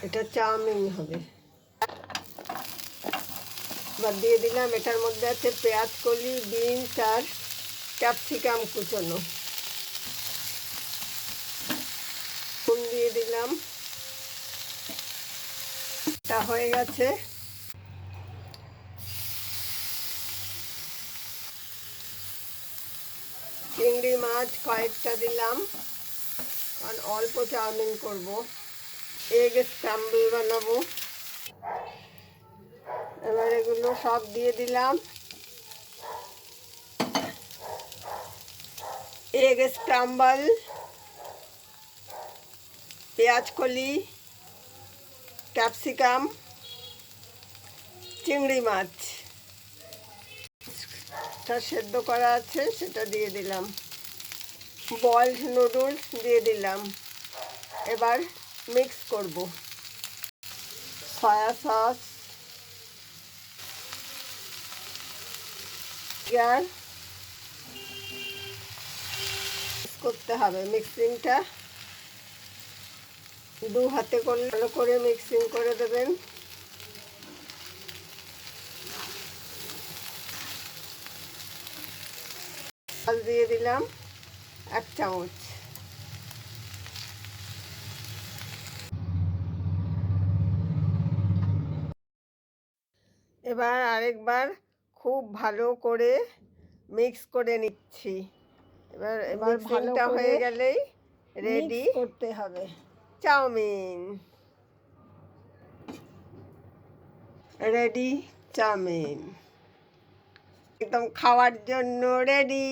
এটা চাউমিন হবে। এবার দিয়ে দিলাম, এটার মধ্যে আছে পেঁয়াজ কলি, বিনস আর ক্যাপসিকাম কুচোনো। নুন দিয়ে দিলাম, এটা হয়ে গেছে। চিংড়ি মাছ কয়েকটা দিলাম, কারণ অল্প চাউমিন করব। এগ স্ক্র্যাম্বল বানাবো। এবার এগুলো সব দিয়ে দিলাম। এগ স্ক্র্যাম্বল, পেঁয়াজ কলি, ক্যাপসিকাম, চিংড়ি মাছ সেদ্ধ করা আছে, সেটা দিয়ে দিলাম। বয়েলড নুডলস দিয়ে দিলাম। এবার মিক্স করব। সয়া সস, করতে হবে। মিক্সিংটা দু হাতে করলে ভালো করে মিক্সিং করে দেবেন। জল দিয়ে দিলাম 1 চামচ। এবার আরেকবার খুব ভালো করে মিক্স করে নিচ্ছি। এবার মিক্সিংটা হয়ে গেলেই রেডি করতে হবে চাউমিন। রেডি চাউমিন, একদম খাওয়ার জন্য রেডি।